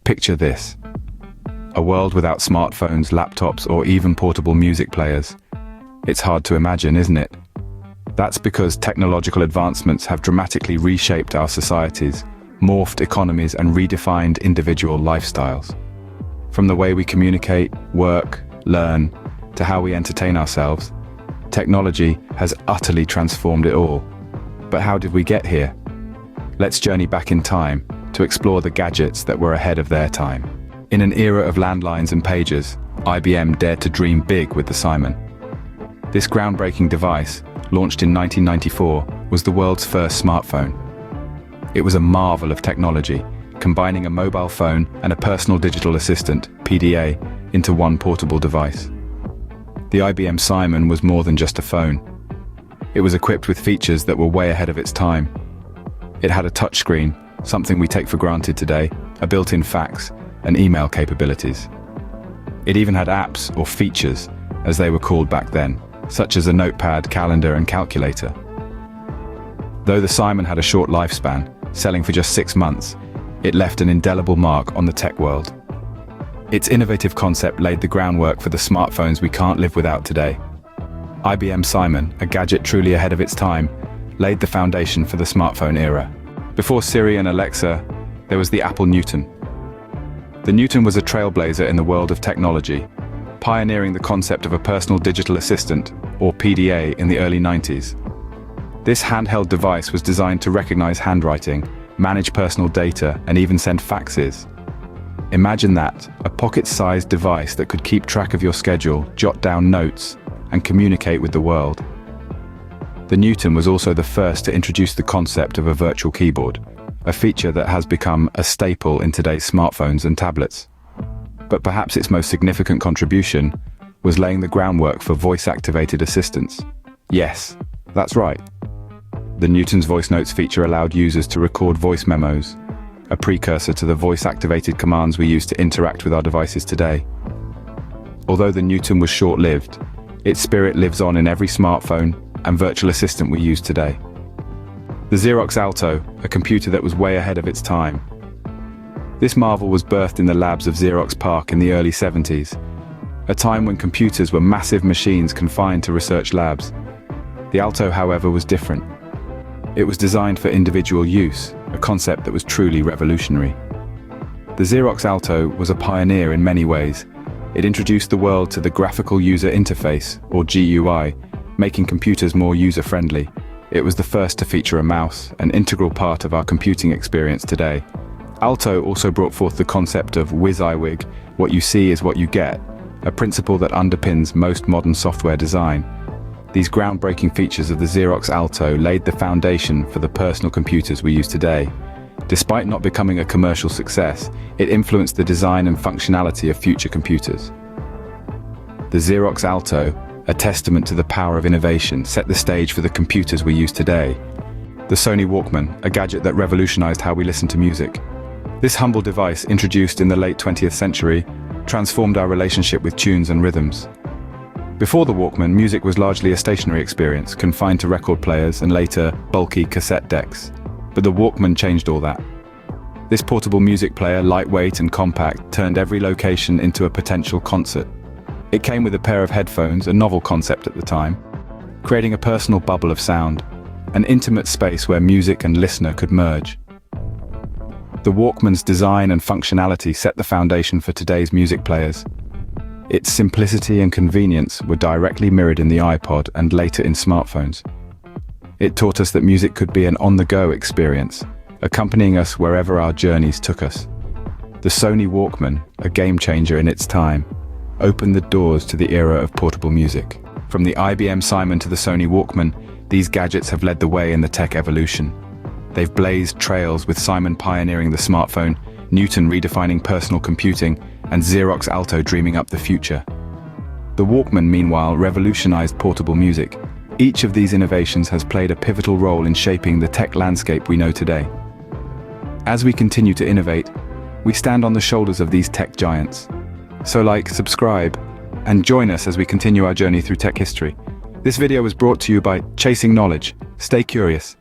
Picture this: a world without smartphones, laptops, or even portable music players. It's hard to imagine, isn't it? That's because technological advancements have dramatically reshaped our societies, morphed economies, and redefined individual lifestyles. From the way we communicate, work, learn, to how we entertain ourselves, technology has utterly transformed it all. But how did we get here? Let's journey back in time to explore the gadgets that were ahead of their time. In an era of landlines and pagers, IBM dared to dream big with the Simon. This groundbreaking device, launched in 1994, was the world's first smartphone. It was a marvel of technology, combining a mobile phone and a personal digital assistant, PDA, into one portable device. The IBM Simon was more than just a phone. It was equipped with features that were way ahead of its time. It had a touchscreen, something we take for granted today, a built-in fax, and email capabilities. It even had apps, or features, as they were called back then, such as a notepad, calendar, and calculator. Though the Simon had a short lifespan, selling for just 6 months, it left an indelible mark on the tech world. Its innovative concept laid the groundwork for the smartphones we can't live without today. IBM Simon, a gadget truly ahead of its time, laid the foundation for the smartphone era. Before Siri and Alexa, there was the Apple Newton. The Newton was a trailblazer in the world of technology, pioneering the concept of a personal digital assistant, or PDA, in the early 90s. This handheld device was designed to recognize handwriting, manage personal data, and even send faxes. Imagine that, a pocket-sized device that could keep track of your schedule, jot down notes, and communicate with the world. The Newton was also the first to introduce the concept of a virtual keyboard, a feature that has become a staple in today's smartphones and tablets. But perhaps its most significant contribution was laying the groundwork for voice-activated assistants. Yes, that's right. The Newton's voice notes feature allowed users to record voice memos, a precursor to the voice-activated commands we use to interact with our devices today. Although the Newton was short-lived, its spirit lives on in every smartphone and virtual assistant we use today. The Xerox Alto, a computer that was way ahead of its time. This marvel was birthed in the labs of Xerox PARC in the early 70s, a time when computers were massive machines confined to research labs. The Alto, however, was different. It was designed for individual use, a concept that was truly revolutionary. The Xerox Alto was a pioneer in many ways. It introduced the world to the graphical user interface, or GUI, making computers more user-friendly. It was the first to feature a mouse, an integral part of our computing experience today. Alto also brought forth the concept of WYSIWYG, what you see is what you get, a principle that underpins most modern software design. These groundbreaking features of the Xerox Alto laid the foundation for the personal computers we use today. Despite not becoming a commercial success, it influenced the design and functionality of future computers. The Xerox Alto, a testament to the power of innovation, set the stage for the computers we use today. The Sony Walkman, a gadget that revolutionized how we listen to music. This humble device, introduced in the late 20th century, transformed our relationship with tunes and rhythms. Before the Walkman, music was largely a stationary experience, confined to record players and later bulky cassette decks. But the Walkman changed all that. This portable music player, lightweight and compact, turned every location into a potential concert. It came with a pair of headphones, a novel concept at the time, creating a personal bubble of sound, an intimate space where music and listener could merge. The Walkman's design and functionality set the foundation for today's music players. Its simplicity and convenience were directly mirrored in the iPod and later in smartphones. It taught us that music could be an on-the-go experience, accompanying us wherever our journeys took us. The Sony Walkman, a game-changer in its time, opened the doors to the era of portable music. From the IBM Simon to the Sony Walkman, these gadgets have led the way in the tech evolution. They've blazed trails, with Simon pioneering the smartphone, Newton redefining personal computing, and Xerox Alto dreaming up the future. The Walkman, meanwhile, revolutionized portable music. Each of these innovations has played a pivotal role in shaping the tech landscape we know today. As we continue to innovate, we stand on the shoulders of these tech giants. So like, subscribe, and join us as we continue our journey through tech history. This video was brought to you by Chasing Knowledge. Stay curious.